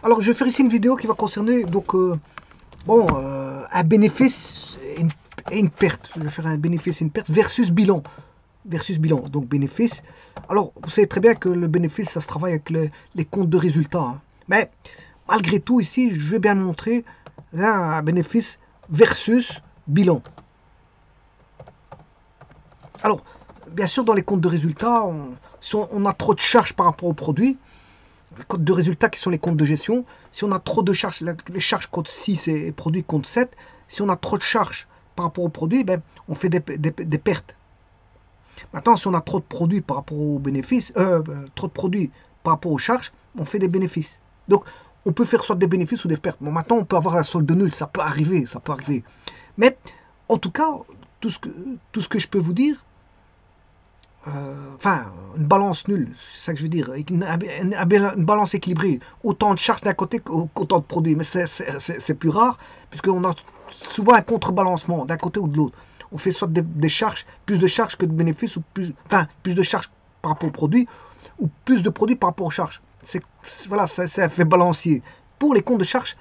Alors, je vais faire ici une vidéo qui va concerner donc un bénéfice et une perte. Je vais faire un bénéfice et une perte versus bilan. Versus bilan, donc bénéfice. Alors, vous savez très bien que le bénéfice, ça se travaille avec les comptes de résultats, hein. Mais malgré tout, ici, je vais bien montrer là, un bénéfice versus bilan. Alors, bien sûr, dans les comptes de résultats, si on a trop de charges par rapport au produit, les comptes de résultats qui sont les comptes de gestion, si on a trop de charges, les charges comptent 6 et produits comptent 7, si on a trop de charges par rapport au produit, ben, on fait des pertes. Maintenant, si on a trop de produits par rapport aux bénéfices, trop de produits par rapport aux charges, on fait des bénéfices. Donc, on peut faire soit des bénéfices ou des pertes. Bon, maintenant, on peut avoir un solde nul, ça peut arriver, ça peut arriver. Mais, en tout cas, tout ce que je peux vous dire, enfin, une balance nulle, c'est ça que je veux dire, une balance équilibrée, autant de charges d'un côté qu'autant de produits, mais c'est plus rare, puisqu'on a souvent un contrebalancement d'un côté ou de l'autre. On fait soit des charges, plus de charges que de bénéfices, ou plus de charges par rapport aux produits, ou plus de produits par rapport aux charges. Voilà, c'est un fait balancier. Pour les comptes de charges,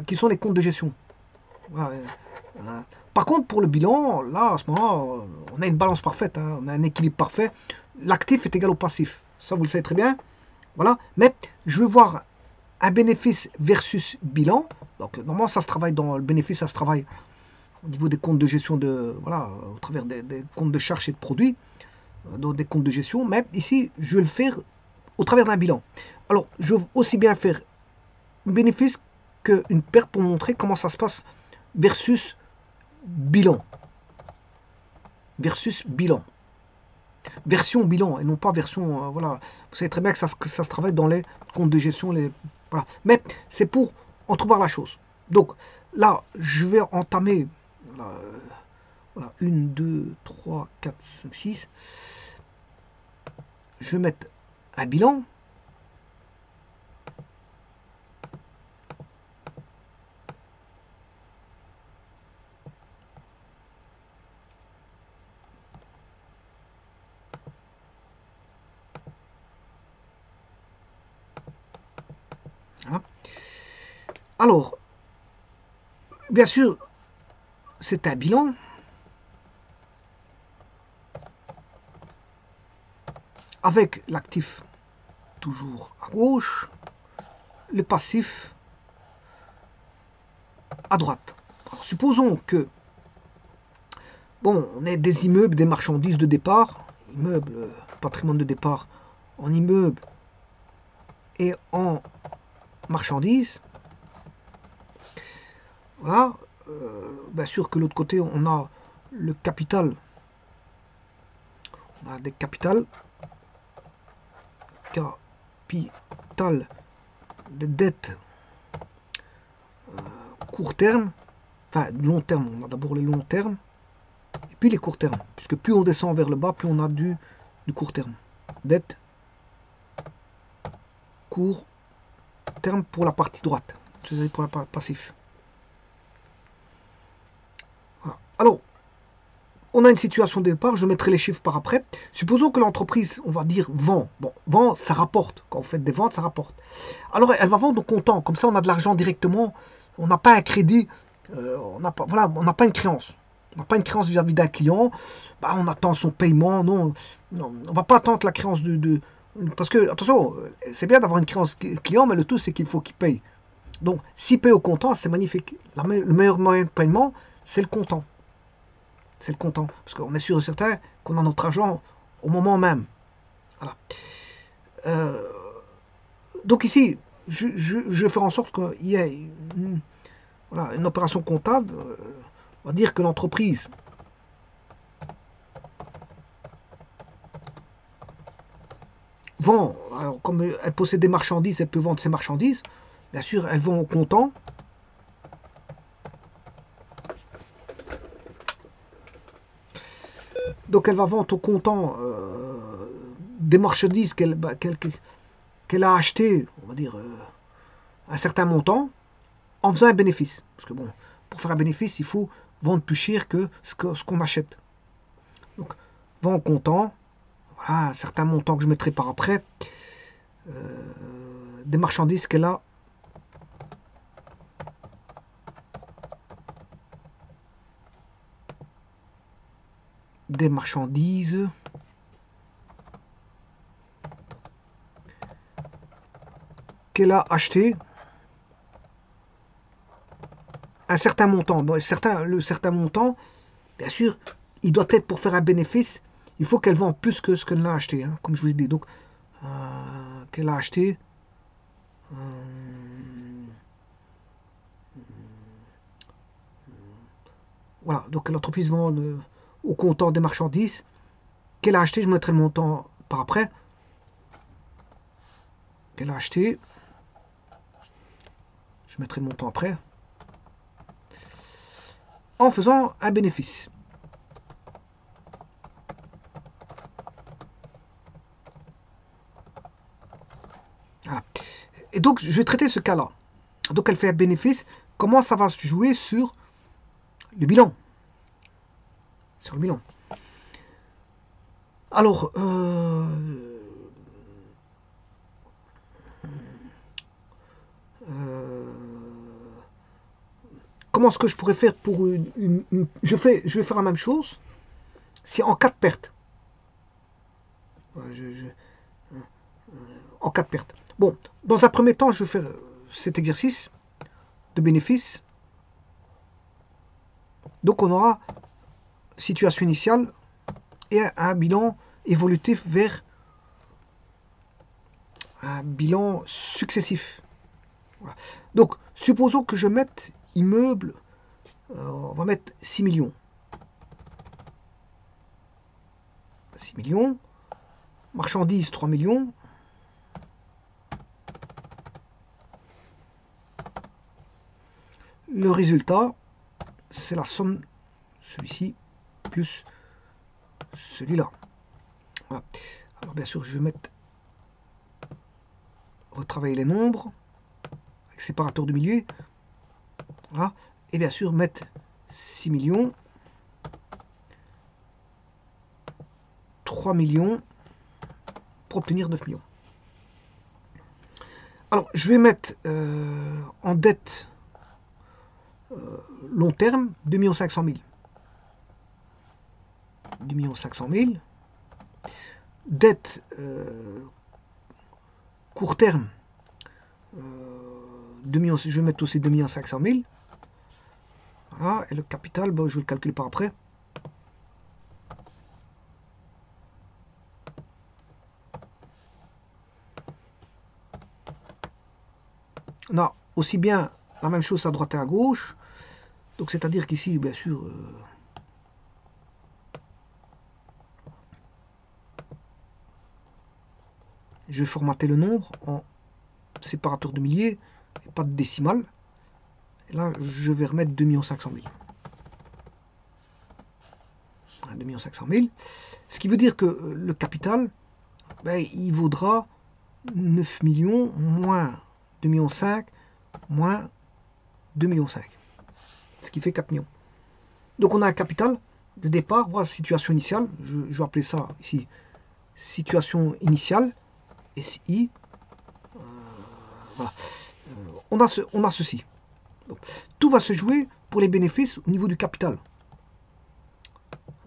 qui sont les comptes de gestion. Voilà. Par contre, pour le bilan, là, à ce moment-là, on a une balance parfaite, hein, on a un équilibre parfait. L'actif est égal au passif. Ça, vous le savez très bien. Voilà. Mais je veux voir un bénéfice versus bilan. Donc, normalement, ça se travaille dans le bénéfice, ça se travaille au niveau des comptes de gestion voilà, au travers des comptes de charges et de produits, dans des comptes de gestion. Mais ici, je vais le faire au travers d'un bilan. Alors, je veux aussi bien faire un bénéfice qu'une perte pour montrer comment ça se passe versus bilan. Versus bilan. Version bilan et non pas version. Voilà. Vous savez très bien que ça se travaille dans les comptes de gestion. Voilà. Mais c'est pour entrevoir la chose. Donc là, je vais entamer. Voilà, 1, 2, 3, 4, 5, 6. Je vais mettre un bilan. Voilà. Alors, bien sûr, c'est un bilan avec l'actif toujours à gauche, le passif à droite. Alors, supposons que, bon, on ait des immeubles, des marchandises de départ, immeubles, patrimoine de départ en immeubles et en marchandises. Voilà. Bien sûr que de l'autre côté, on a le capital. On a des capitales. Capital des dettes court terme. Enfin, long terme. On a d'abord les longs termes. Et puis les courts termes. Puisque plus on descend vers le bas, plus on a du court terme. Dette court terme pour la partie droite. C'est pour la partie passif. Voilà. Alors, on a une situation de départ, je mettrai les chiffres par après. Supposons que l'entreprise, on va dire, vend. Bon, vend, ça rapporte. Quand vous faites des ventes, ça rapporte. Alors, elle va vendre au comptant. Comme ça, on a de l'argent directement. On n'a pas un crédit. On n'a pas, voilà, on n'a pas une créance. On n'a pas une créance vis-à-vis d'un client. Bah, on attend son paiement. Non, non on ne va pas attendre la créance parce que, attention, c'est bien d'avoir une créance client, mais le tout, c'est qu'il faut qu'il paye. Donc, s'il paye au comptant, c'est magnifique. Le meilleur moyen de paiement, c'est le comptant. C'est le comptant. Parce qu'on est sûr et certain qu'on a notre argent au moment même. Voilà. Euh, donc ici, je vais faire en sorte qu'il y ait voilà, une opération comptable. On va dire que l'entreprise vend. Alors, comme elle possède des marchandises, elle peut vendre ses marchandises. Bien sûr, elle vend au comptant. Donc elle va vendre au comptant des marchandises qu'elle a achetées, on va dire, un certain montant, en faisant un bénéfice. Parce que bon, pour faire un bénéfice, il faut vendre plus cher que ce qu'on achète. Donc, vend au comptant, voilà, un certain montant que je mettrai par après, des marchandises qu'elle a des marchandises qu'elle a achetées un certain montant. Bon, le certain montant, bien sûr, il doit être pour faire un bénéfice. Il faut qu'elle vende plus que ce qu'elle a acheté, hein, comme je vous ai dit. Donc, qu'elle a acheté. Voilà, donc l'entreprise vend au comptant des marchandises qu'elle a acheté. Je mettrai le montant par après. Qu'elle a acheté. Je mettrai le montant après. En faisant un bénéfice. Voilà. Et donc, je vais traiter ce cas-là. Donc, elle fait un bénéfice. Comment ça va se jouer sur le bilan? Sur le bilan. Alors, comment est-ce que je pourrais faire pour je vais faire la même chose. C'est en cas de perte. En cas de perte. Bon, dans un premier temps, je vais faire cet exercice de bénéfice. Donc, on aura situation initiale et un bilan évolutif vers un bilan successif. Voilà. Donc, supposons que je mette immeuble, on va mettre 6 millions. 6 millions. Marchandises, 3 millions. Le résultat, c'est la somme, celui-ci, plus celui-là. Voilà. Alors, bien sûr, je vais mettre retravailler les nombres avec séparateur de milieu. Voilà. Et bien sûr, mettre 6 millions, 3 millions pour obtenir 9 millions. Alors, je vais mettre en dette long terme 2 500 000. 2 500 000. Dette court terme, 2 millions, je vais mettre aussi 2 500 000. Voilà, et le capital, bon, je vais le calculer par après. On a aussi bien la même chose à droite et à gauche. Donc c'est-à-dire qu'ici, bien sûr, je vais formater le nombre en séparateur de milliers et pas de décimale. Et là, je vais remettre 2 500 000. 2 500 000. Ce qui veut dire que le capital, ben, il vaudra 9 millions moins 2,5 millions moins 2,5 millions. Ce qui fait 4 millions. Donc on a un capital de départ, voilà, situation initiale, je vais appeler ça ici situation initiale, SI. Voilà. On a ceci. Donc, tout va se jouer pour les bénéfices au niveau du capital.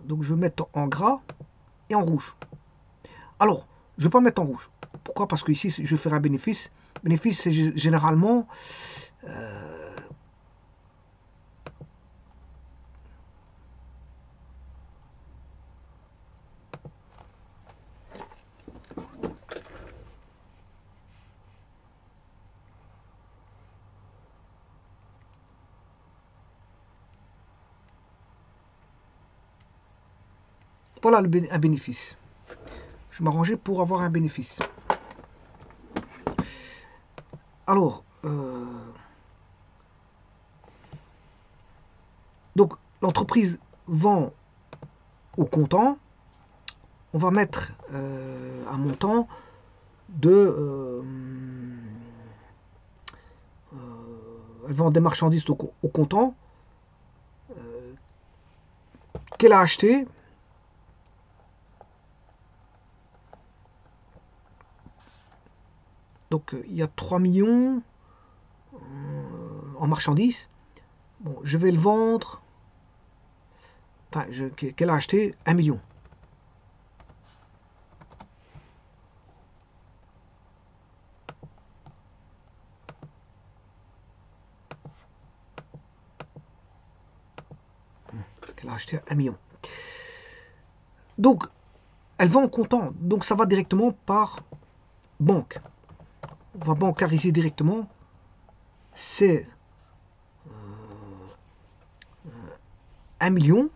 Donc je vais mettre en gras et en rouge. Alors, je ne vais pas mettre en rouge. Pourquoi? Parce que ici, je vais faire un bénéfice. Bénéfice, c'est généralement voilà un bénéfice. Je m'arrangeais pour avoir un bénéfice. Alors, donc l'entreprise vend au comptant. On va mettre un montant de... elle vend des marchandises au comptant qu'elle a acheté. Donc il y a 3 millions en marchandises. Bon, je vais le vendre. enfin, qu'elle a acheté 1 million. Qu'elle a acheté 1 million. Donc, elle vend en comptant. Donc, ça va directement par banque. On va bancariser directement. C'est 1 million.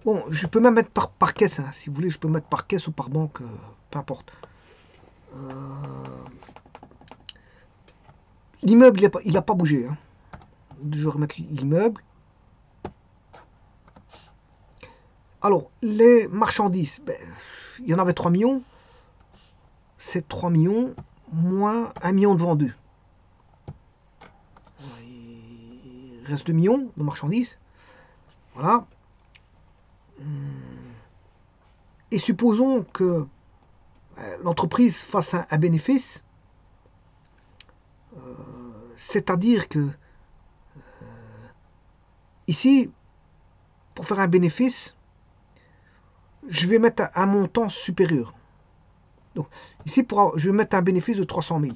Bon, je peux même mettre par caisse. Hein. Si vous voulez, je peux mettre par caisse ou par banque. Peu importe. L'immeuble, il n'a pas bougé. Hein. Je vais remettre l'immeuble. Alors, les marchandises, ben, il y en avait 3 millions. C'est 3 millions moins 1 million de vendus. Il reste 2 millions de marchandises. Voilà. Et supposons que l'entreprise fasse un bénéfice. C'est-à-dire que ici, pour faire un bénéfice, je vais mettre un montant supérieur. Donc, ici, je vais mettre un bénéfice de 300 000.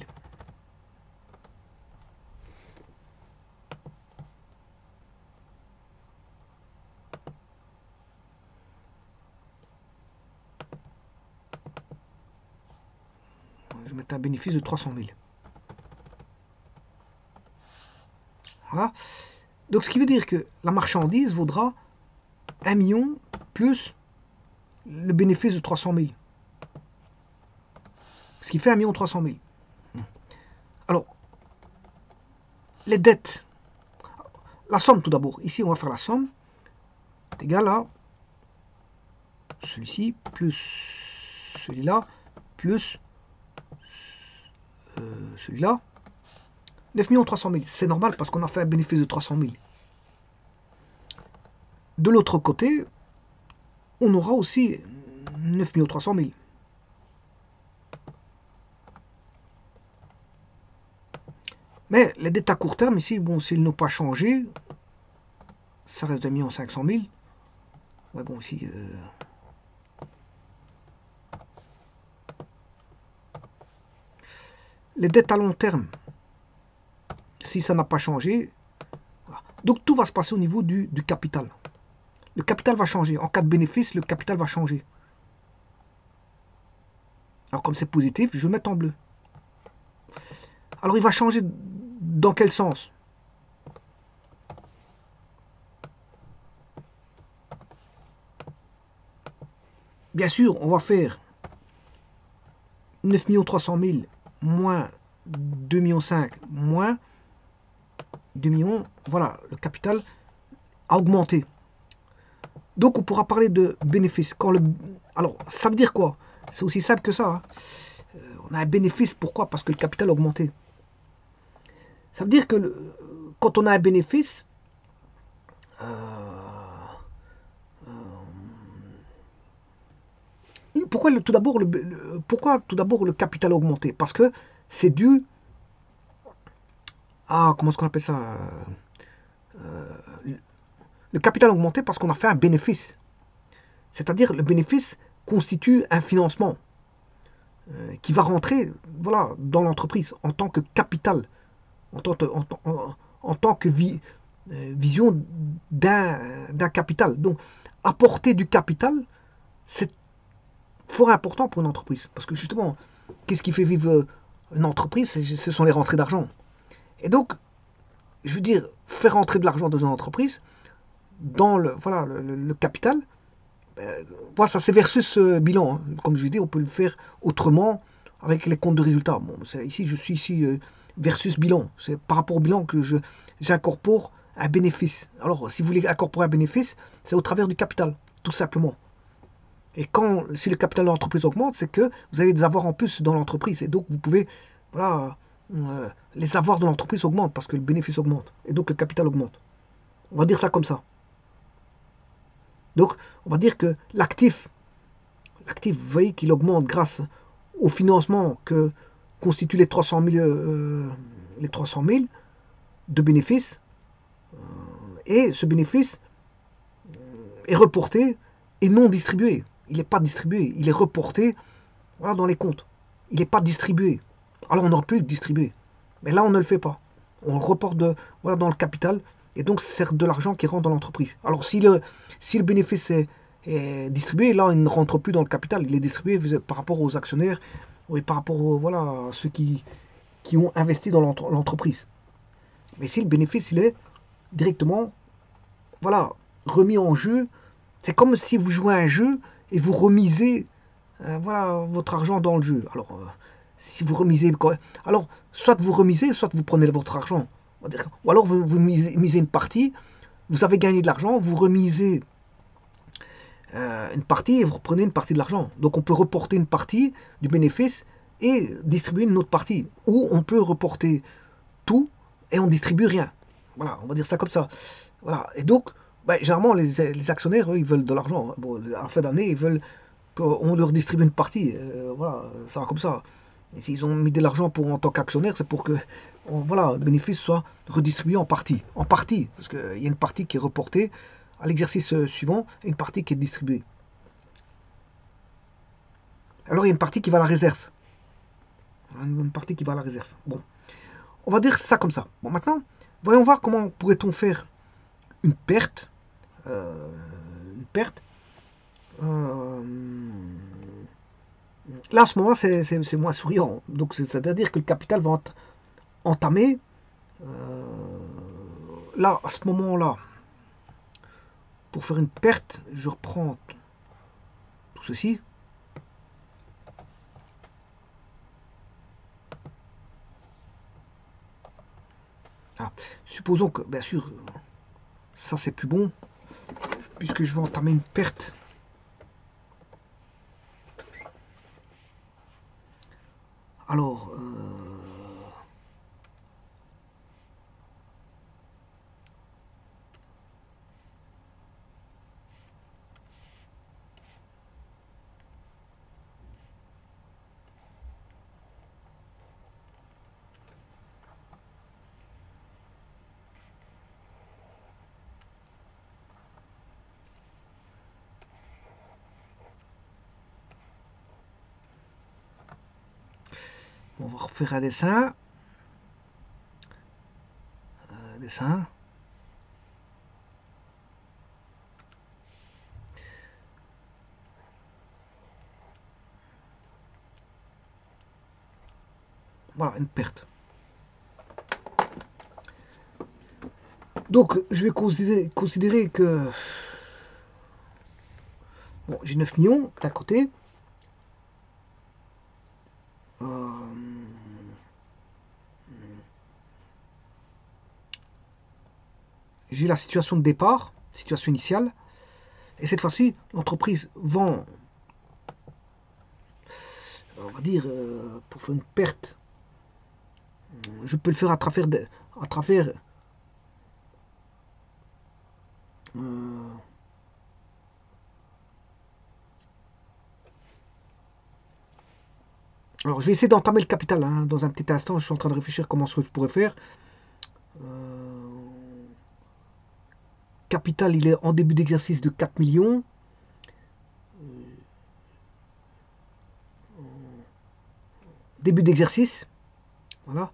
Je vais mettre un bénéfice de 300 000. Voilà. Donc, ce qui veut dire que la marchandise vaudra 1 million plus le bénéfice de 300 000. Ce qui fait 1 300 000. Alors, les dettes. La somme tout d'abord. Ici, on va faire la somme. C'est égal à celui-ci plus celui-là plus celui-là. 9 300 000. C'est normal parce qu'on a fait un bénéfice de 300 000. De l'autre côté, on aura aussi 9 300 000. Mais les dettes à court terme, ici, bon, s'ils n'ont pas changé, ça reste 2 500 000. Ouais, bon, ici... Les dettes à long terme, si ça n'a pas changé, voilà. Donc tout va se passer au niveau du capital. Le capital va changer. En cas de bénéfice, le capital va changer. Alors comme c'est positif, je vais mettre en bleu. Alors il va changer dans quel sens? Bien sûr, on va faire 9 300 000 moins 2 500 000 moins 2 millions. Voilà, le capital a augmenté. Donc on pourra parler de bénéfice. Alors, ça veut dire quoi? C'est aussi simple que ça. Hein. On a un bénéfice, pourquoi? Parce que le capital a augmenté. Ça veut dire que quand on a un bénéfice, pourquoi tout d'abord le capital a augmenté? Parce que c'est dû à, comment est-ce qu'on appelle ça? Le capital a augmenté parce qu'on a fait un bénéfice. C'est-à-dire le bénéfice constitue un financement qui va rentrer voilà, dans l'entreprise en tant que capital, en tant que vision d'un capital. Donc, apporter du capital, c'est fort important pour une entreprise. Parce que justement, qu'est-ce qui fait vivre une entreprise? Ce sont les rentrées d'argent. Et donc, je veux dire, faire rentrer de l'argent dans une entreprise, dans le capital, voilà, ça c'est versus bilan. Hein. Comme je l'ai dit, on peut le faire autrement avec les comptes de résultats. Bon, ici, je suis ici versus bilan. C'est par rapport au bilan que j'incorpore un bénéfice. Alors, si vous voulez incorporer un bénéfice, c'est au travers du capital, tout simplement. Et si le capital de l'entreprise augmente, c'est que vous avez des avoirs en plus dans l'entreprise. Et donc, vous pouvez, voilà, les avoirs de l'entreprise augmentent parce que le bénéfice augmente. Et donc, le capital augmente. On va dire ça comme ça. Donc, on va dire que l'actif, vous voyez qu'il augmente grâce au financement que constituent les 300 000 de bénéfices. Et ce bénéfice est reporté et non distribué. Il n'est pas distribué, il est reporté, voilà, dans les comptes. Il n'est pas distribué. Alors on aurait pu le distribuer. Mais là, on ne le fait pas. On le reporte voilà, dans le capital. Et donc, c'est de l'argent qui rentre dans l'entreprise. Alors, si le bénéfice est distribué, là, il ne rentre plus dans le capital. Il est distribué par rapport aux actionnaires et par rapport voilà, à ceux qui ont investi dans l'entreprise. Mais si le bénéfice, il est directement, voilà, remis en jeu, c'est comme si vous jouez à un jeu et vous remisez voilà, votre argent dans le jeu. Alors, si vous remisez, alors, soit vous remisez, soit vous prenez votre argent. Ou alors vous misez une partie, vous avez gagné de l'argent, vous remisez une partie et vous reprenez une partie de l'argent. Donc on peut reporter une partie du bénéfice et distribuer une autre partie. Ou on peut reporter tout et on distribue rien. Voilà, on va dire ça comme ça. Voilà. Et donc, généralement, les actionnaires, eux, ils veulent de l'argent. Bon, à la fin d'année, ils veulent qu'on leur distribue une partie. Voilà, ça va comme ça. Et s'ils ont mis de l'argent en tant qu'actionnaire, c'est pour que voilà, le bénéfice soit redistribué en partie. En partie, parce qu'il y a une partie qui est reportée à l'exercice suivant et une partie qui est distribuée. Alors il y a une partie qui va à la réserve. Une partie qui va à la réserve. Bon, on va dire ça comme ça. Bon, maintenant, voyons voir comment pourrait-on faire une perte. Une perte. Là, à ce moment, c'est moins souriant. Donc, c'est-à-dire que le capital va entamer. Là, à ce moment-là, pour faire une perte, je reprends tout ceci. Ah, supposons que, bien sûr, ça c'est plus bon, puisque je vais entamer une perte. Alors, on va refaire un dessin. Dessin. Voilà, une perte. Donc, je vais considérer que bon, j'ai 9 millions d'un côté. J'ai la situation de départ, situation initiale. Et cette fois-ci, l'entreprise vend, on va dire, pour faire une perte, je peux le faire à travers, euh, alors je vais essayer d'entamer le capital hein, dans un petit instant. Je suis en train de réfléchir comment ce que je pourrais faire. Capital, il est en début d'exercice de 4 millions. Début d'exercice. Voilà.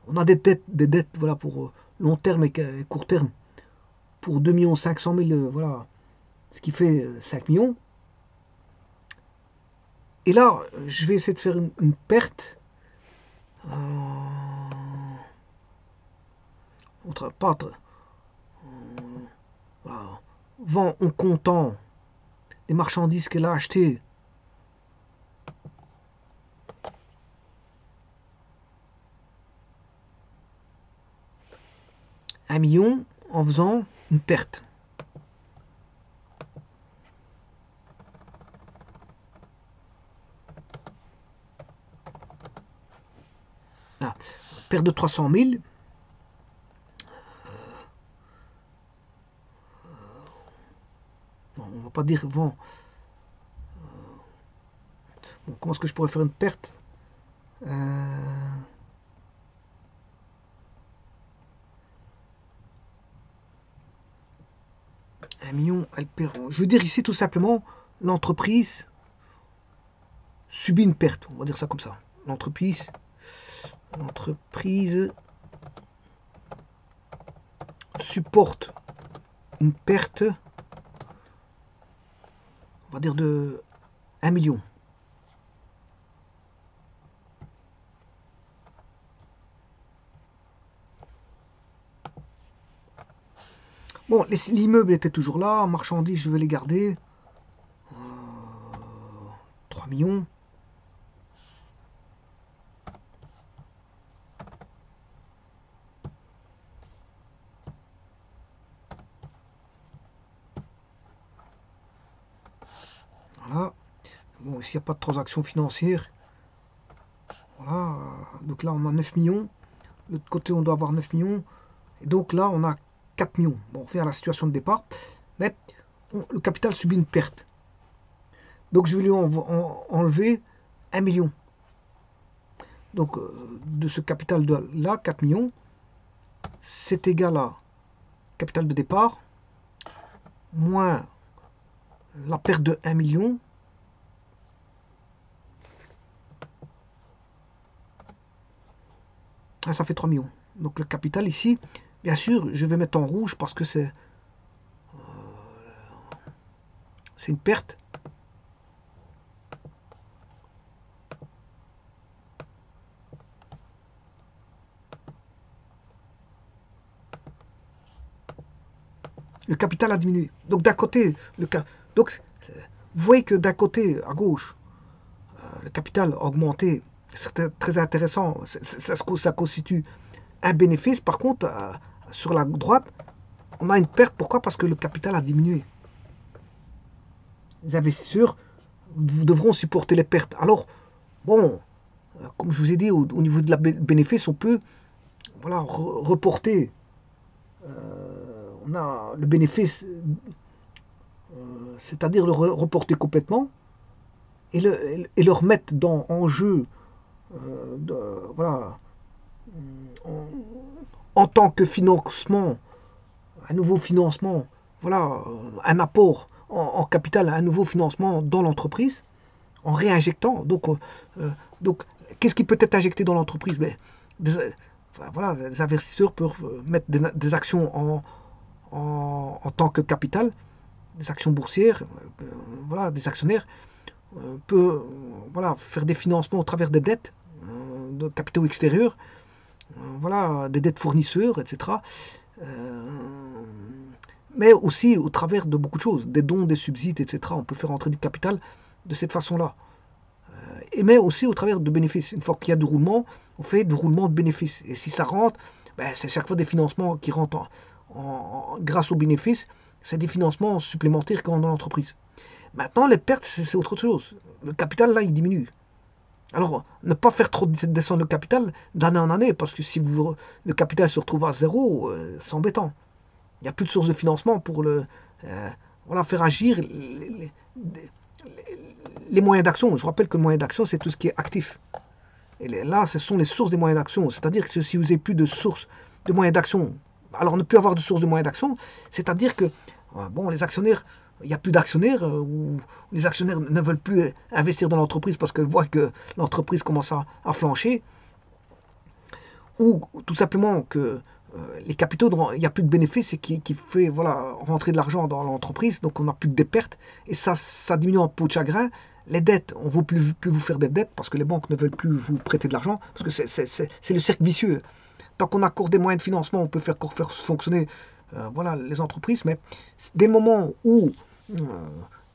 On a des dettes voilà, pour long terme et court terme pour 2 500 000, voilà, ce qui fait 5 millions. Et là, je vais essayer de faire une perte. Pas, voilà, vend en comptant les marchandises qu'elle a achetées. Un million en faisant une perte. Ah, perte de 300 000. Bon, on va pas dire vend. Bon, comment est-ce que je pourrais faire une perte 1 million, elle perd. Je veux dire ici tout simplement, l'entreprise subit une perte. On va dire ça comme ça. L'entreprise supporte une perte, on va dire de 1 million. Bon, l'immeuble était toujours là, marchandises, je vais les garder. 3 millions. Voilà. Bon, s'il n'y a pas de transaction financière, voilà. Donc là, on a 9 millions. De l'autre côté, on doit avoir 9 millions. Et donc là, on a 4 millions. Bon, on revient à la situation de départ. Mais le capital subit une perte. Donc je vais lui enlever 1 million. Donc de ce capital de là, 4 millions, c'est égal à capital de départ moins la perte de 1 million ça fait 3 millions. Donc le capital ici, bien sûr, je vais mettre en rouge parce que c'est une perte. Le capital a diminué. Donc d'un côté, donc vous voyez que d'un côté, à gauche, le capital a augmenté. C'est très intéressant. Ça constitue un bénéfice. Par contre, sur la droite, on a une perte. Pourquoi? Parce que le capital a diminué. Les investisseurs devront supporter les pertes. Alors, bon, comme je vous ai dit, au niveau de la bénéfice, on peut voilà, reporter. On a le bénéfice, c'est-à-dire le reporter complètement et le remettre en jeu voilà, en tant que financement, un nouveau financement, voilà, un apport en capital, un nouveau financement dans l'entreprise, en réinjectant. Donc qu'est-ce qui peut être injecté dans l'entreprise? Voilà, les investisseurs peuvent mettre des actions en tant que capital, des actions boursières, voilà, des actionnaires peuvent voilà, faire des financements au travers des dettes de capitaux extérieurs, voilà, des dettes fournisseurs, etc. Mais aussi au travers de beaucoup de choses, des dons, des subsides, etc. On peut faire entrer du capital de cette façon-là. Mais aussi au travers de bénéfices. Une fois qu'il y a du roulement, on fait du roulement de bénéfices. Et si ça rentre, c'est chaque fois des financements qui rentrent grâce aux bénéfices, c'est des financements supplémentaires quand dans l'entreprise. Maintenant, les pertes, c'est autre chose. Le capital, là, il diminue. Alors, ne pas faire trop descendre le capital d'année en année, parce que si le capital se retrouve à zéro, c'est embêtant. Il n'y a plus de source de financement pour voilà, faire agir les moyens d'action. Je vous rappelle que le moyen d'action, c'est tout ce qui est actif. Et là, ce sont les sources des moyens d'action. C'est-à-dire que si vous n'avez plus de sources de moyens d'action, alors ne plus avoir de source de moyens d'action, c'est-à-dire que bon, les actionnaires, il n'y a plus d'actionnaires, ou les actionnaires ne veulent plus investir dans l'entreprise parce qu'ils voient que l'entreprise commence à flancher, ou tout simplement que les capitaux, il n'y a plus de bénéfices et qui fait voilà, rentrer de l'argent dans l'entreprise, donc on n'a plus que des pertes, et ça diminue en peau de chagrin. Les dettes, on ne veut plus vous faire des dettes parce que les banques ne veulent plus vous prêter de l'argent, parce que c'est le cercle vicieux. Tant qu'on accorde des moyens de financement, on peut faire fonctionner voilà, les entreprises, mais des moments où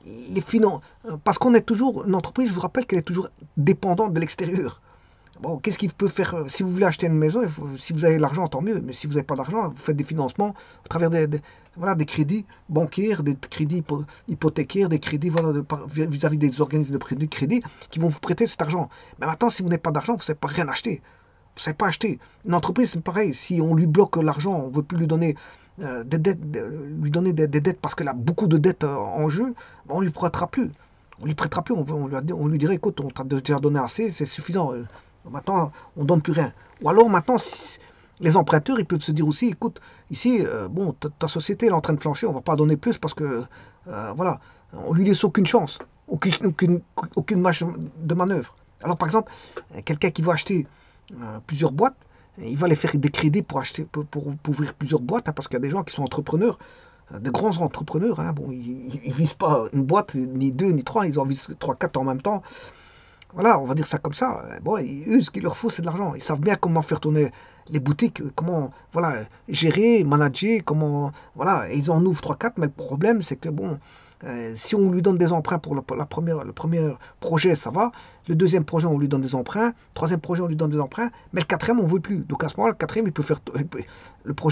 les finances, parce qu'on est toujours, une entreprise, je vous rappelle qu'elle est toujours dépendante de l'extérieur. Bon, qu'est-ce qu'il peut faire? Si vous voulez acheter une maison, si vous avez l'argent, tant mieux. Mais si vous n'avez pas d'argent, vous faites des financements au travers voilà, des crédits bancaires, des crédits hypothécaires, des crédits voilà, vis-à-vis des organismes de crédit qui vont vous prêter cet argent. Mais maintenant, si vous n'avez pas d'argent, vous ne savez pas rien acheter. Vous ne savez pas acheter. Une entreprise, c'est pareil. Si on lui bloque l'argent, on ne veut plus lui donner des dettes, des dettes parce qu'elle a beaucoup de dettes en jeu, on ne lui prêtera plus. On lui prêtera plus. On lui dirait, écoute, on t'a déjà donné assez, c'est suffisant. Maintenant, on ne donne plus rien. Ou alors maintenant, Les emprunteurs, ils peuvent se dire aussi, écoute, ici, bon, ta société elle est en train de flancher, on ne va pas donner plus parce que, voilà, on lui laisse aucune chance, aucune marge de manœuvre. Alors, par exemple, quelqu'un qui va acheter plusieurs boîtes, il va les faire des crédits pour acheter, pour ouvrir plusieurs boîtes, hein, parce qu'il y a des gens qui sont entrepreneurs, de grands entrepreneurs, hein, bon, ils ne visent pas une boîte, ni deux, ni trois, ils en visent trois, quatre en même temps. Voilà, on va dire ça comme ça. Bon, eux, ce qu'il leur faut, c'est de l'argent. Ils savent bien comment faire tourner les boutiques, comment, voilà, gérer, manager, comment, voilà, et ils en ouvrent trois quatre. Mais le problème, c'est que bon, si on lui donne des emprunts pour le premier projet, ça va. Le deuxième projet, on lui donne des emprunts. Le troisième projet, on lui donne des emprunts. Mais le quatrième, on ne veut plus. Donc à ce moment-là, le quatrième, le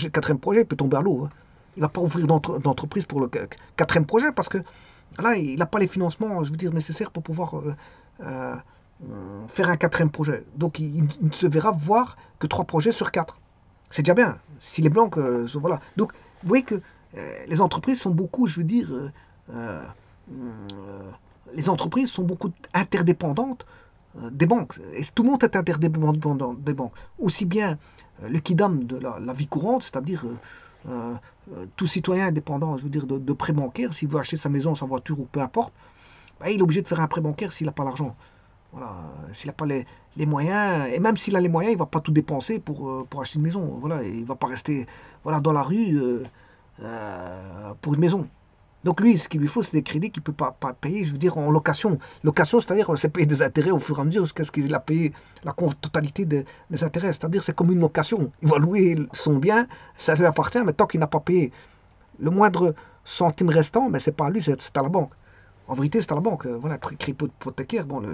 quatrième projet, il peut tomber à l'eau, hein. Il ne va pas ouvrir d'entreprise pour le quatrième projet parce que là, il n'a pas les financements, je veux dire, nécessaires pour pouvoir euh, faire un quatrième projet. Donc il ne se verra voir que 3 projets sur 4. C'est déjà bien. Si les blancs, voilà. Donc vous voyez que les entreprises sont beaucoup, je veux dire, euh, les entreprises sont beaucoup interdépendantes des banques. Et tout le monde est interdépendant des banques. Aussi bien le kidam de la vie courante, c'est-à-dire tout citoyen indépendant, je veux dire, de prêt bancaire, s'il veut acheter sa maison, sa voiture ou peu importe, bah, il est obligé de faire un prêt bancaire s'il n'a pas l'argent. Voilà, s'il n'a pas les moyens, et même s'il a les moyens, il ne va pas tout dépenser pour acheter une maison. Voilà, il ne va pas rester voilà, dans la rue pour une maison. Donc lui, ce qu'il lui faut, c'est des crédits qu'il ne peut pas payer, je veux dire, en location. Location, c'est-à-dire, c'est payer des intérêts au fur et à mesure, jusqu'à ce qu'il a payé la totalité des intérêts. C'est-à-dire, c'est comme une location. Il va louer son bien, ça lui appartient, mais tant qu'il n'a pas payé le moindre centime restant, mais c'est pas à lui, c'est à la banque. En vérité, c'est à la banque. Voilà, crédit hypothécaire, bon,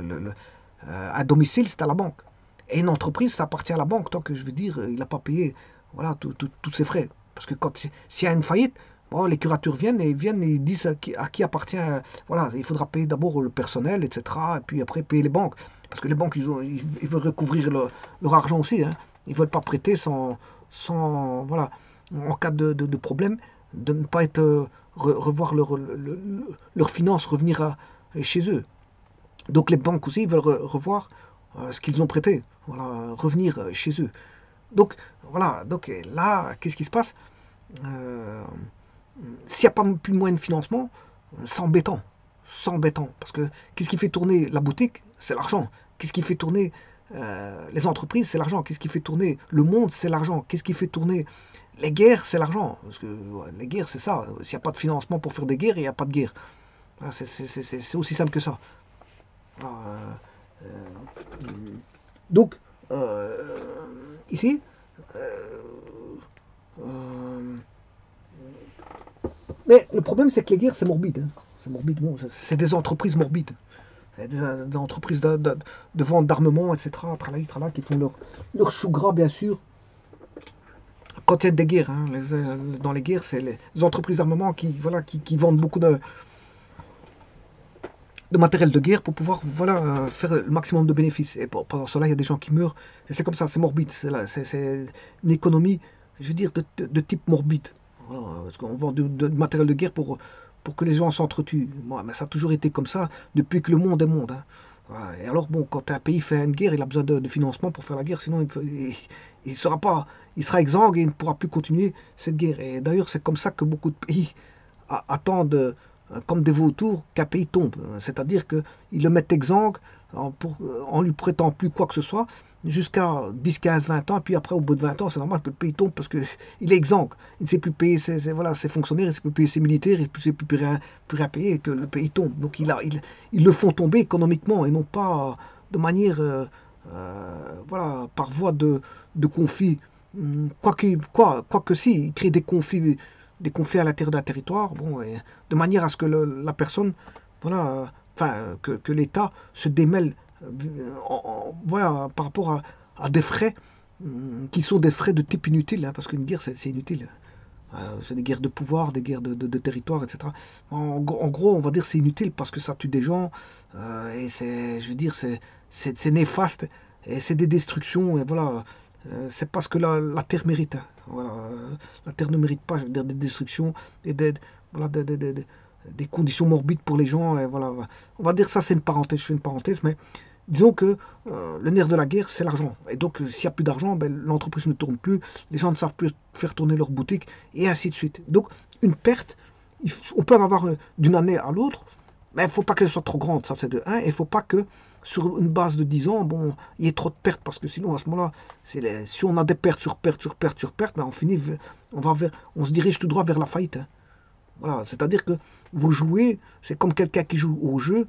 un domicile, c'est à la banque. Et une entreprise, ça appartient à la banque, tant que je veux dire, il n'a pas payé voilà, tous ses frais. Parce que s'il y a une faillite, bon, les curateurs viennent et ils disent à qui appartient. Voilà, il faudra payer d'abord le personnel, etc. Et puis après payer les banques. Parce que les banques, ils veulent recouvrir leur argent aussi. Hein. Ils ne veulent pas prêter voilà, en cas de problème, de ne pas être revoir leurs finances revenir chez eux. Donc les banques aussi veulent revoir ce qu'ils ont prêté, voilà, revenir chez eux. Donc voilà, donc là, qu'est-ce qui se passe s'il n'y a pas plus de moyens de financement, c'est embêtant. C'est embêtant. Parce que qu'est-ce qui fait tourner la boutique? C'est l'argent. Qu'est-ce qui fait tourner les entreprises? C'est l'argent. Qu'est-ce qui fait tourner le monde? C'est l'argent. Qu'est-ce qui fait tourner les guerres? C'est l'argent. Parce que les guerres, c'est ça. S'il n'y a pas de financement pour faire des guerres, il n'y a pas de guerre. C'est aussi simple que ça. Euh, donc, ici, euh, mais le problème, c'est que les guerres, c'est morbide. Hein. C'est morbide, bon, c'est des entreprises morbides. C'est des entreprises de vente d'armement, etc. Tralala, tralala, qui font leur chou gras, bien sûr. Quand il y a des guerres, hein, dans les guerres, c'est les entreprises d'armement voilà, qui vendent beaucoup de matériel de guerre pour pouvoir voilà, faire le maximum de bénéfices. Et pendant cela, il y a des gens qui meurent. Et c'est comme ça, c'est morbide. C'est une économie, je veux dire, de type morbide. Voilà, parce qu'on vend du matériel de guerre pour que les gens s'entretuent. Moi, mais ça a toujours été comme ça depuis que le monde est monde. Hein. Voilà. Et alors, bon, quand un pays fait une guerre, il a besoin de financement pour faire la guerre, sinon il sera pas, il sera exsangue et il ne pourra plus continuer cette guerre. Et d'ailleurs, c'est comme ça que beaucoup de pays attendent comme des vautours qu'un pays tombe. C'est-à-dire qu'ils le mettent exsangue en lui prêtant plus quoi que ce soit jusqu'à 10, 15, 20 ans. Et puis après, au bout de 20 ans, c'est normal que le pays tombe parce qu'il est exsangue. Il ne sait plus payer ses fonctionnaires, il ne sait plus payer ses militaires, il ne sait plus rien payer et que le pays tombe. Donc ils le font tomber économiquement et non pas de manière, voilà, par voie de conflit. Quoique si, ils créent des conflits à l'intérieur d'un territoire, bon, de manière à ce que la personne, voilà, enfin, que l'État se démêle voilà, par rapport à des frais qui sont des frais de type inutile, hein, parce qu'une guerre, c'est inutile. C'est des guerres de pouvoir, des guerres de territoire, etc. En gros, on va dire c'est inutile parce que ça tue des gens, et je veux dire, c'est néfaste, et c'est des destructions, et voilà. C'est parce que la terre mérite. Hein. Voilà, la terre ne mérite pas, je veux dire, des destructions et voilà, des conditions morbides pour les gens. Et voilà, on va dire ça, c'est une parenthèse, je fais une parenthèse, mais disons que le nerf de la guerre, c'est l'argent. Et donc, s'il n'y a plus d'argent, ben, l'entreprise ne tourne plus, les gens ne savent plus faire tourner leur boutique, et ainsi de suite. Donc, une perte, on peut en avoir d'une année à l'autre, mais il ne faut pas qu'elle soit trop grande, ça c'est de 1, et il ne faut pas que sur une base de 10 ans, bon, il y ait trop de pertes, parce que sinon, à ce moment-là, si on a des pertes sur pertes sur pertes sur pertes, ben, on se dirige tout droit vers la faillite. Hein. Voilà, c'est-à-dire que vous jouez, c'est comme quelqu'un qui joue au jeu,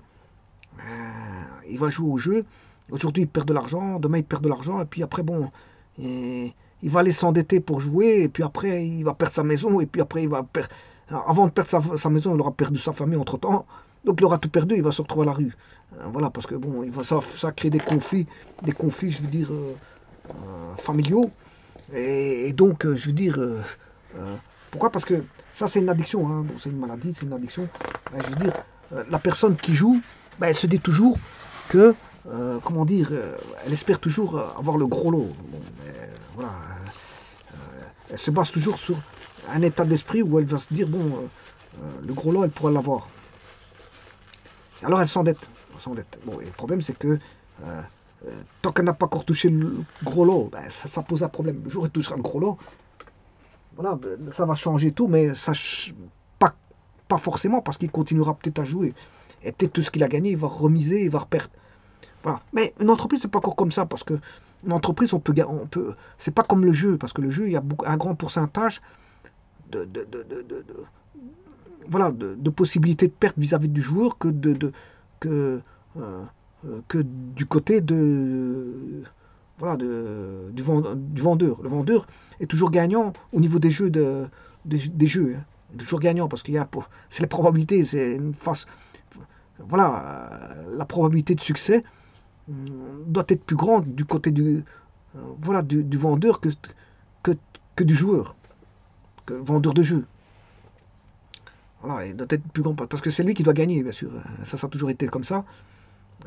il va jouer au jeu, aujourd'hui il perd de l'argent, demain il perd de l'argent, et puis après, bon, il va aller s'endetter pour jouer, et puis après il va perdre sa maison, et puis après il va perdre, avant de perdre sa maison, il aura perdu sa famille entre-temps, donc il aura tout perdu, il va se retrouver à la rue. Voilà, parce que bon, ça crée des conflits, je veux dire, familiaux, et donc, je veux dire, pourquoi? Parce que ça, c'est une addiction, hein. Bon, c'est une maladie, c'est une addiction. Je veux dire, la personne qui joue, ben, elle se dit toujours que, comment dire, elle espère toujours avoir le gros lot. Bon, voilà, elle se base toujours sur un état d'esprit où elle va se dire, bon, le gros lot, elle pourra l'avoir. Alors elle s'endette. Bon, et le problème, c'est que tant qu'elle n'a pas encore touché le gros lot, ben, ça pose un problème. Le jour où elle touchera le gros lot, voilà, ça va changer tout, mais ça, pas forcément, parce qu'il continuera peut-être à jouer. Et peut-être tout ce qu'il a gagné, il va remiser, il va reperdre. Voilà. Mais une entreprise, c'est pas encore comme ça, parce que une entreprise, c'est pas comme le jeu, parce que le jeu, il y a un grand pourcentage de voilà, de possibilités de perte vis-à-vis du joueur que, euh, que du côté voilà, du vendeur. Le vendeur est toujours gagnant au niveau des jeux, des jeux. Hein. Toujours gagnant parce qu'il y a, c'est les probabilités, c'est une face. Voilà, la probabilité de succès doit être plus grande du côté voilà, du vendeur que, que du joueur, que le vendeur de jeu. Voilà, il doit être plus grand parce que c'est lui qui doit gagner, bien sûr. Ça a toujours été comme ça.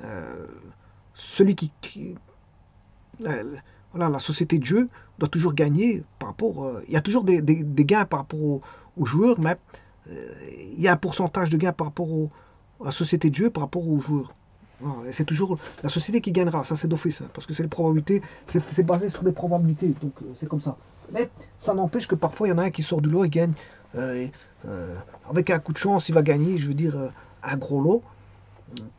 Euh, celui la, voilà, la société de jeu doit toujours gagner par rapport. Il y a toujours des gains par rapport aux joueurs, mais il y a un pourcentage de gains par rapport à la société de jeu par rapport aux joueurs. Voilà, c'est toujours la société qui gagnera, ça c'est d'office, hein, parce que c'est les probabilités, c'est basé sur des probabilités, donc c'est comme ça. Mais ça n'empêche que parfois il y en a un qui sort du lot et gagne. Euh, euh, avec un coup de chance, il va gagner, je veux dire, un gros lot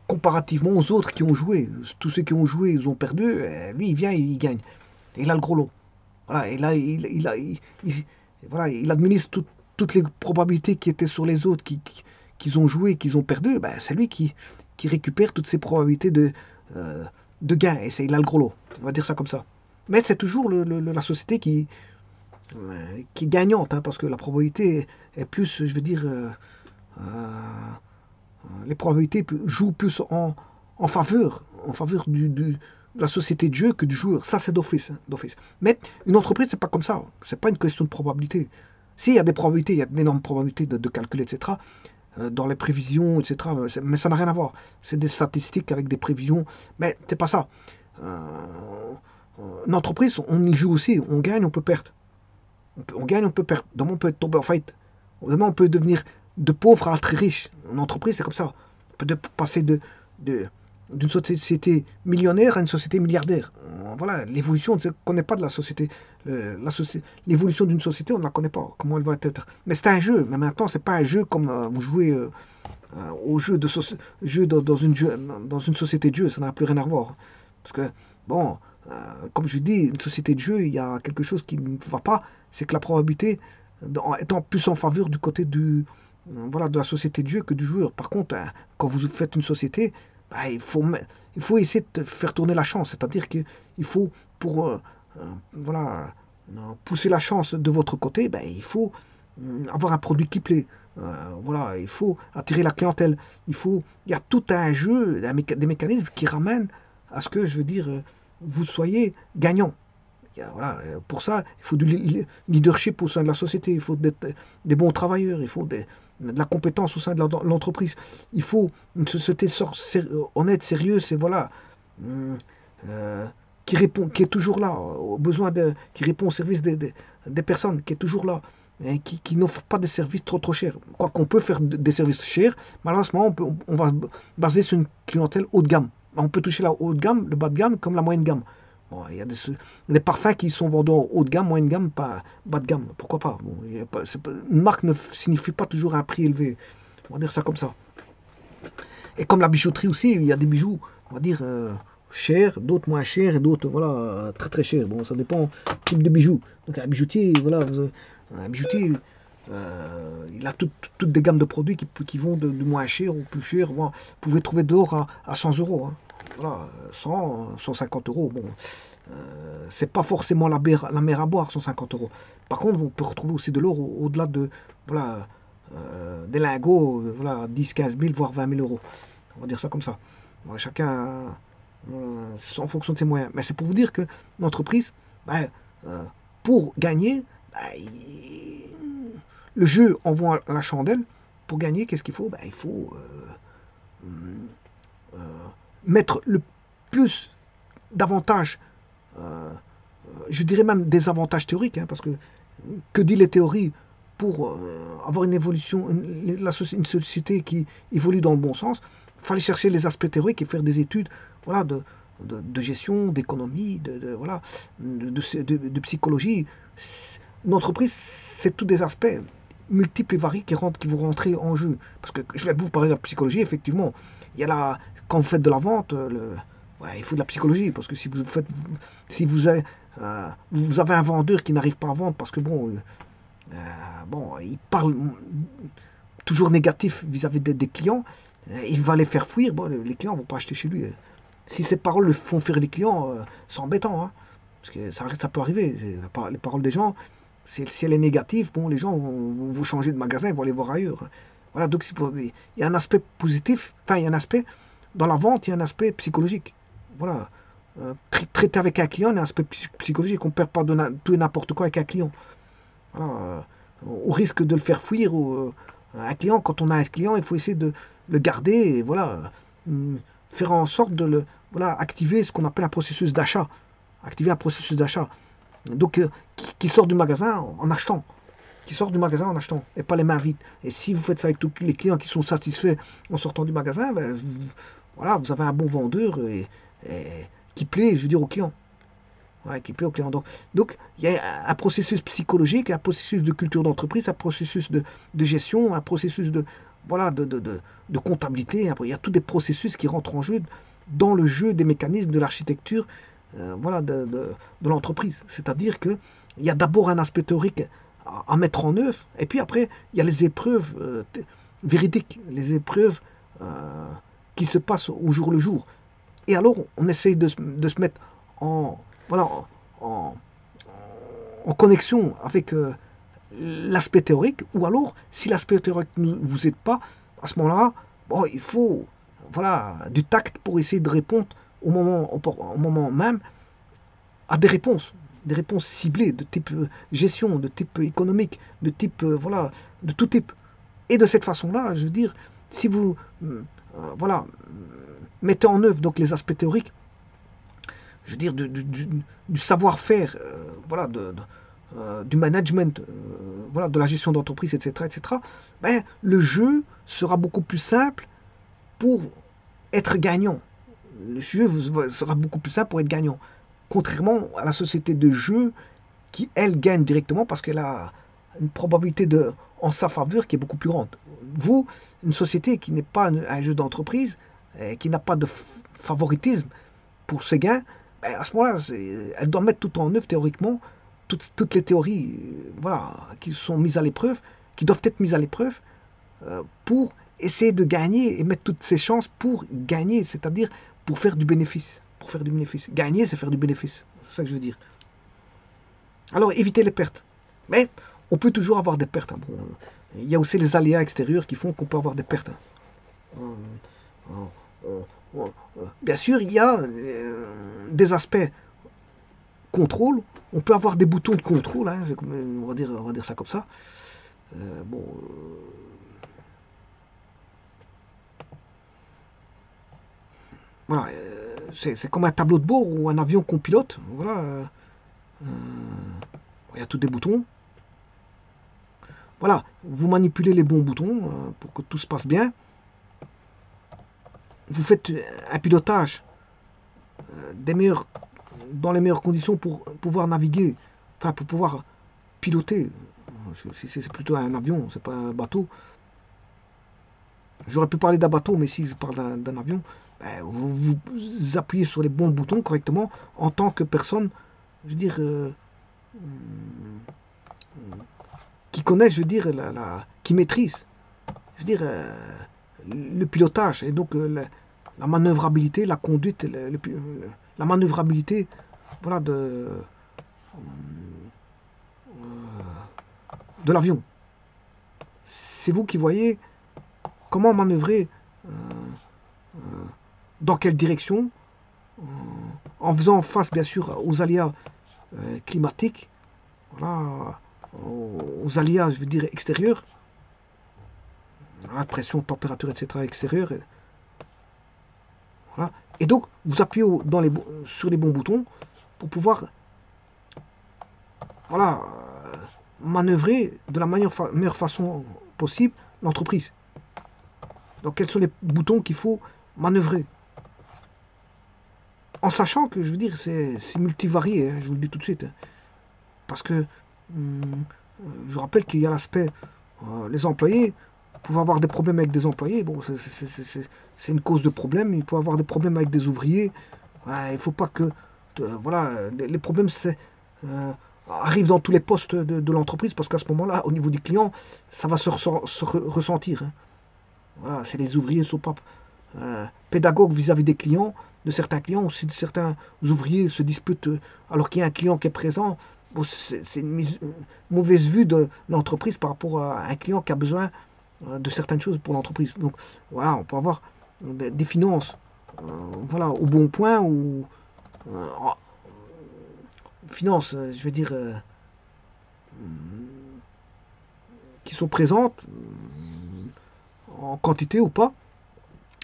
comparativement aux autres qui ont joué. Tous ceux qui ont joué, ils ont perdu. Lui, il vient et il gagne. Et il a le gros lot. Voilà, et là, voilà, il administre toutes les probabilités qui étaient sur les autres, qui ont joué, qui ont perdu. Ben, c'est lui qui récupère toutes ces probabilités de gain. Et il a le gros lot. On va dire ça comme ça. Mais c'est toujours la société qui est gagnante, hein, parce que la probabilité est plus, je veux dire, les probabilités jouent plus en faveur de la société de jeu que du joueur. Ça, c'est d'office, hein, d'office. Mais une entreprise, c'est pas comme ça. C'est pas une question de probabilité. S'il y a des probabilités, il y a d'énormes probabilités de calcul, etc. Dans les prévisions, etc. Mais ça n'a rien à voir. C'est des statistiques avec des prévisions. Mais c'est pas ça. Une entreprise, on y joue aussi. On gagne, on peut perdre. On gagne, on peut perdre. Demain, on peut tomber en faillite. Demain, on peut devenir de pauvre à très riche. Une entreprise, c'est comme ça. On peut passer d'une société millionnaire à une société milliardaire. Voilà, l'évolution, on ne connaît pas de la société. L'évolution d'une société, on ne la connaît pas. Comment elle va être. Mais c'est un jeu. Mais maintenant, c'est pas un jeu comme vous jouez au jeu dans une société de jeu. Ça n'a plus rien à voir. Parce que, bon, comme je dis, une société de jeu, il y a quelque chose qui ne va pas. C'est que la probabilité étant plus en faveur du côté voilà, de la société de jeu que du joueur. Par contre, quand vous faites une société, bah, il faut essayer de faire tourner la chance. C'est-à-dire qu'il faut, pour voilà, pousser la chance de votre côté, bah, il faut avoir un produit qui plaît. Voilà, il faut attirer la clientèle. Il y a tout un jeu, des mécanismes qui ramènent à ce que, je veux dire, vous soyez gagnant. Voilà, pour ça, il faut du leadership au sein de la société, il faut des bons travailleurs, il faut de la compétence au sein de l'entreprise. Il faut une société honnête, sérieuse, et voilà, qui est toujours là, aux besoins qui répond au service des personnes, qui est toujours là, et qui n'offre pas des services trop chers. Quoi qu'on peut faire des services chers, malheureusement, on va baser sur une clientèle haut de gamme. On peut toucher la haut de gamme, le bas de gamme, comme la moyenne gamme. Bon, il y a des parfums qui sont vendus en haut de gamme, moyenne gamme, pas bas de gamme. Pourquoi pas, bon, une marque ne signifie pas toujours un prix élevé. On va dire ça comme ça. Et comme la bijouterie aussi, il y a des bijoux, on va dire, chers, d'autres moins chers et d'autres, voilà, très très chers. Bon, ça dépend du type de bijoux. Donc un bijoutier, voilà, un bijoutier, il a toutes des gammes de produits qui vont du moins cher au plus cher. Bon, vous pouvez trouver dehors à 100 euros. Hein. Voilà, 100, 150 euros. Bon, c'est pas forcément la mer à boire, 150 euros. Par contre, on peut retrouver aussi de l'or au-delà de, voilà, des lingots, voilà, 10, 15 000, voire 20 000 euros. On va dire ça comme ça. Ouais, chacun, en fonction de ses moyens. Mais c'est pour vous dire que l'entreprise, ben, pour gagner, ben, le jeu envoie la chandelle. Pour gagner, qu'est-ce qu'il faut? Ben, il faut mettre le plus d'avantages, je dirais même des avantages théoriques, hein, parce que dit les théories pour avoir une évolution, une société qui évolue dans le bon sens? Il fallait chercher les aspects théoriques et faire des études, voilà, de gestion, d'économie, voilà, de psychologie. Une entreprise, c'est tous des aspects multiples et variés qui vont rentrer en jeu. Parce que je vais vous parler de la psychologie, effectivement. Il y a quand vous faites de la vente, ouais, il faut de la psychologie. Parce que si vous avez un vendeur qui n'arrive pas à vendre, parce que bon, il parle toujours négatif vis-à-vis des clients, il va les faire fuir. Bon, les clients ne vont pas acheter chez lui. Si ces paroles le font fuir les clients, c'est embêtant. Hein, parce que ça peut arriver. Les paroles des gens, si elle est négative, bon, les gens vont changer de magasin, ils vont aller voir ailleurs. Voilà, donc il y a un aspect positif, enfin, il y a un aspect, dans la vente, il y a un aspect psychologique. Voilà. Traiter avec un client, il y a un aspect psychologique. On ne perd pas de tout et n'importe quoi avec un client. Voilà, au risque de le faire fuir. Un client, quand on a un client, il faut essayer de le garder et voilà, faire en sorte de activer ce qu'on appelle un processus d'achat. Activer un processus d'achat. Donc, qui sort du magasin en achetant. Qui sort du magasin en achetant et pas les mains vides. Et si vous faites ça avec tous les clients qui sont satisfaits en sortant du magasin, ben, voilà, vous avez un bon vendeur qui plaît, je veux dire, aux clients. Ouais, qui plaît aux clients. Donc, il y a un processus psychologique, un processus de culture d'entreprise, un processus de gestion, un processus de comptabilité. Il y a tous des processus qui rentrent en jeu dans le jeu des mécanismes de l'architecture de l'entreprise. C'est-à-dire qu'il y a d'abord un aspect théorique à mettre en œuvre, et puis après, il y a les épreuves véridiques, les épreuves qui se passent au jour le jour. Et alors, on essaye de se mettre en connexion avec l'aspect théorique, ou alors, si l'aspect théorique ne vous aide pas, à ce moment-là, bon, il faut du tact pour essayer de répondre au moment même à des réponses ciblées de type gestion, de type économique, de type, de tout type. Et de cette façon-là, je veux dire, si vous mettez en œuvre donc les aspects théoriques, je veux dire, du savoir-faire, du management, de la gestion d'entreprise, etc., ben, le jeu sera beaucoup plus simple pour être gagnant. Le jeu sera beaucoup plus simple pour être gagnant. Contrairement à la société de jeu qui, elle, gagne directement parce qu'elle a une probabilité en sa faveur qui est beaucoup plus grande. Vous, une société qui n'est pas un jeu d'entreprise, qui n'a pas de favoritisme pour ses gains, ben à ce moment-là, elle doit mettre tout en œuvre théoriquement, toutes les théories qui sont mises à l'épreuve, qui doivent être mises à l'épreuve pour essayer de gagner et mettre toutes ses chances pour gagner, c'est-à-dire pour faire du bénéfice. Gagner, c'est faire du bénéfice. C'est ça que je veux dire. Alors, éviter les pertes. Mais on peut toujours avoir des pertes. Hein. Bon, il y a aussi les aléas extérieurs qui font qu'on peut avoir des pertes. Bien sûr, il y a des aspects contrôle. On peut avoir des boutons de contrôle. Hein, on va dire ça comme ça. Voilà, c'est comme un tableau de bord ou un avion qu'on pilote. Voilà, il y a tous des boutons. Voilà, vous manipulez les bons boutons pour que tout se passe bien. Vous faites un pilotage dans les meilleures conditions pour pouvoir naviguer, enfin pour pouvoir piloter. C'est plutôt un avion, c'est pas un bateau. J'aurais pu parler d'un bateau, mais si je parle d'un avion, ben, vous appuyez sur les bons boutons correctement en tant que personne, je veux dire, qui connaît, je veux dire, qui maîtrise, je veux dire, le pilotage et donc la manœuvrabilité, la conduite, la manœuvrabilité, voilà, de l'avion. C'est vous qui voyez comment manœuvrer, euh, dans quelle direction, euh, en faisant face bien sûr aux aléas climatiques, voilà, aux aléas, je veux dire, extérieurs, la pression, température, etc. extérieure. Voilà. Et donc, vous appuyez sur les bons boutons pour pouvoir, voilà, manœuvrer de la meilleure façon possible l'entreprise. Donc, quels sont les boutons qu'il faut manœuvrer? En sachant que, je veux dire, c'est multivarié, hein, je vous le dis tout de suite. Hein. Parce que, je rappelle qu'il y a l'aspect, les employés, peuvent avoir des problèmes avec des employés, bon, c'est une cause de problème. Il peut avoir des problèmes avec des ouvriers. Ouais, il ne faut pas que, voilà, les problèmes arrivent dans tous les postes de l'entreprise parce qu'à ce moment-là, au niveau du client, ça va se ressentir. Hein. Voilà, c'est les ouvriers ne sont pas pédagogues vis-à-vis des clients, de certains clients, ou si certains ouvriers se disputent alors qu'il y a un client qui est présent. Bon, c'est une mauvaise vue de l'entreprise par rapport à un client qui a besoin de certaines choses pour l'entreprise. Donc voilà, on peut avoir des finances voilà, au bon point ou finances, je veux dire, qui sont présentes en quantité ou pas,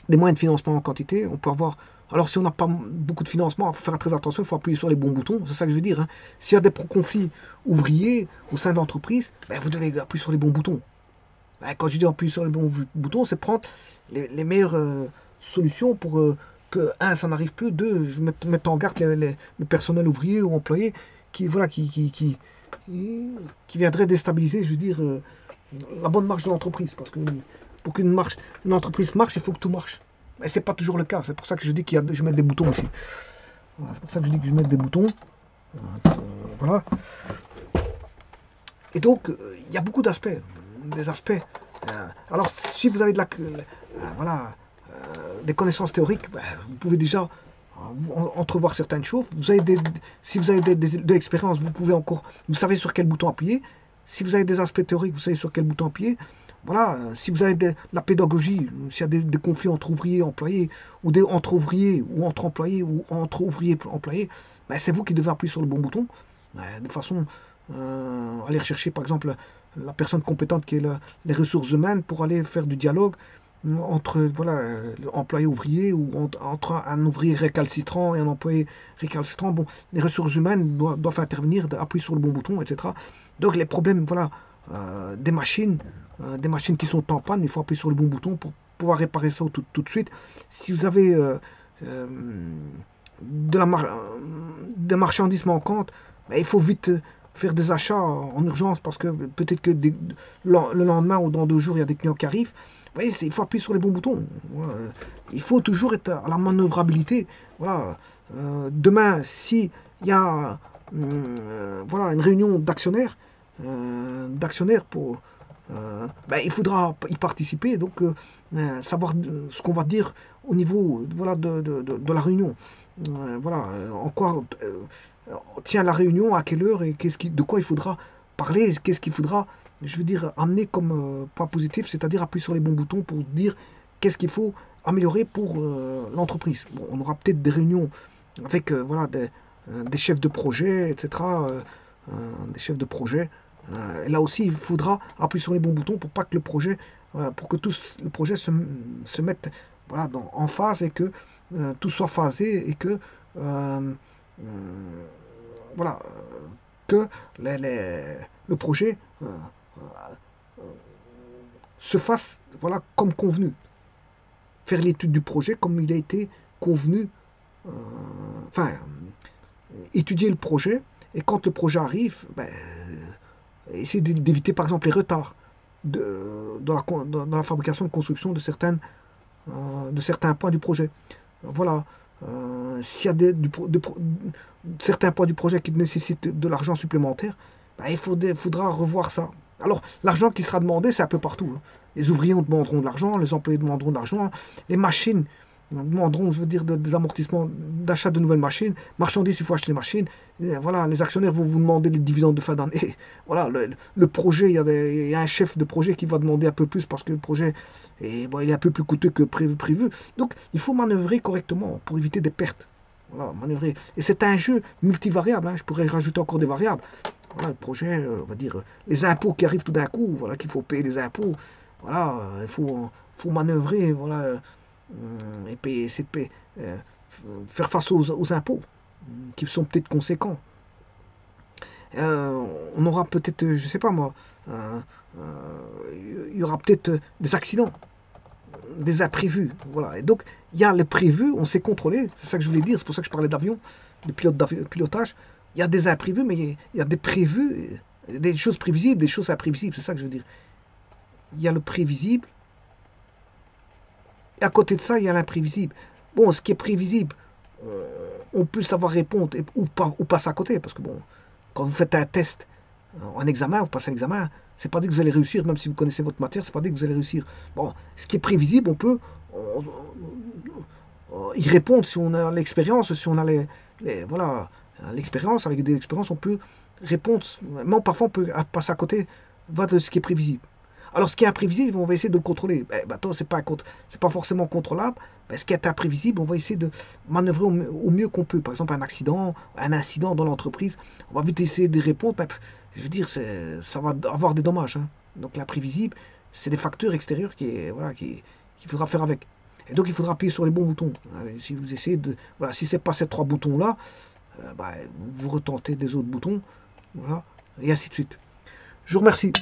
des moyens de financement en quantité, on peut avoir. Alors si on n'a pas beaucoup de financement, il faut faire très attention, il faut appuyer sur les bons boutons, c'est ça que je veux dire. Hein. S'il y a des conflits ouvriers au sein de l'entreprise, ben, vous devez appuyer sur les bons boutons. Ben, quand je dis appuyer sur les bons boutons, c'est prendre les meilleures solutions pour que, un, ça n'arrive plus, deux, je mette en garde le personnel ouvrier ou employé qui, voilà, qui viendrait déstabiliser, je veux dire, la bonne marche de l'entreprise. Parce que pour une entreprise marche, il faut que tout marche. Mais c'est pas toujours le cas. C'est pour ça que je dis je mets des boutons aussi. Voilà, c'est pour ça que je dis que je mets des boutons. Voilà. Et donc, il y a beaucoup d'aspects. Des aspects. Alors, si vous avez voilà, des connaissances théoriques, ben, vous pouvez déjà entrevoir certaines choses. Si vous avez de l'expérience, vous pouvez encore. Vous savez sur quel bouton appuyer. Si vous avez des aspects théoriques, vous savez sur quel bouton appuyer. Voilà, si vous avez de la pédagogie, s'il y a des conflits entre ouvriers et employés, ou entre ouvriers ou entre employés, ou entre ouvriers et employés, ben c'est vous qui devez appuyer sur le bon bouton, de façon aller rechercher par exemple la personne compétente qui est les ressources humaines pour aller faire du dialogue entre voilà, employé ouvrier ou entre un ouvrier récalcitrant et un employé récalcitrant. Bon, les ressources humaines doivent intervenir, appuyer sur le bon bouton, etc. Donc les problèmes, voilà, des machines qui sont en panne, il faut appuyer sur le bon bouton pour pouvoir réparer ça tout de suite. Si vous avez des marchandises manquantes, ben, il faut vite faire des achats en urgence parce que peut-être que le lendemain ou dans 2 jours, il y a des clients qui arrivent. Vous voyez, il faut appuyer sur les bons boutons. Voilà. Il faut toujours être à la manœuvrabilité. Voilà. Demain, s'il y a voilà, une réunion d'actionnaires, pour ben, il faudra y participer, donc savoir ce qu'on va dire au niveau voilà, de la réunion. Voilà, en quoi tient la réunion, à quelle heure et de quoi il faudra parler, qu'est-ce qu'il faudra, je veux dire, amener comme point positif, c'est-à-dire appuyer sur les bons boutons pour dire qu'est-ce qu'il faut améliorer pour l'entreprise. Bon, on aura peut-être des réunions avec voilà, des chefs de projet, etc. Des chefs de projet. Et là aussi, il faudra appuyer sur les bons boutons pour pas que le projet, pour que le projet se mette voilà, en phase et que tout soit phasé et que voilà, que le projet se fasse voilà, comme convenu. Faire l'étude du projet comme il a été convenu enfin, étudier le projet, et quand le projet arrive, ben, essayer d'éviter par exemple les retards dans la fabrication de construction de certains points du projet. Voilà. S'il y a certains points du projet qui nécessitent de l'argent supplémentaire, ben, faudra revoir ça. Alors, l'argent qui sera demandé, c'est un peu partout, hein. Les ouvriers demanderont de l'argent, les employés demanderont de l'argent, les machines demanderont, je veux dire, des amortissements, d'achat de nouvelles machines, marchandises, il faut acheter les machines. Et voilà, les actionnaires vont vous demander les dividendes de fin d'année. Voilà, le projet, il y a un chef de projet qui va demander un peu plus parce que le projet bon, il est un peu plus coûteux que prévu. Donc, il faut manœuvrer correctement pour éviter des pertes. Voilà, manœuvrer. Et c'est un jeu multivariable, hein. Je pourrais rajouter encore des variables. Voilà, le projet, on va dire, les impôts qui arrivent tout d'un coup, voilà, qu'il faut payer les impôts. Voilà, il faut manœuvrer, voilà, et payer, faire face aux impôts, qui sont peut-être conséquents. On aura peut-être, je sais pas moi, il y aura peut-être des accidents, des imprévus, voilà. Et donc, il y a le prévu, on sait contrôler, c'est ça que je voulais dire, c'est pour ça que je parlais d'avion, de pilotage. Il y a des imprévus, mais il y a des prévus, des choses prévisibles, des choses imprévisibles, c'est ça que je veux dire. Il y a le prévisible, et à côté de ça, il y a l'imprévisible. Bon, ce qui est prévisible, on peut savoir répondre ou passer à côté, parce que bon, quand vous faites un test, un examen, vous passez un examen, c'est pas dit que vous allez réussir, même si vous connaissez votre matière, c'est pas dit que vous allez réussir. Bon, ce qui est prévisible, on peut y répondre si on a l'expérience, si on a voilà, l'expérience, avec des expériences, on peut répondre, mais parfois on peut passer à côté de ce qui est prévisible. Alors, ce qui est imprévisible, on va essayer de le contrôler. C'est pas forcément contrôlable. Ce qui est imprévisible, on va essayer de manœuvrer au mieux qu'on peut. Par exemple, un incident dans l'entreprise, on va vite essayer de répondre. Je veux dire, ça va avoir des dommages, hein. Donc, l'imprévisible, c'est des facteurs extérieurs qu'il faudra faire avec. Et donc, il faudra appuyer sur les bons boutons. Si vous essayez de, voilà, si c'est pas ces 3 boutons-là, vous retentez des autres boutons, voilà, et ainsi de suite. Je vous remercie.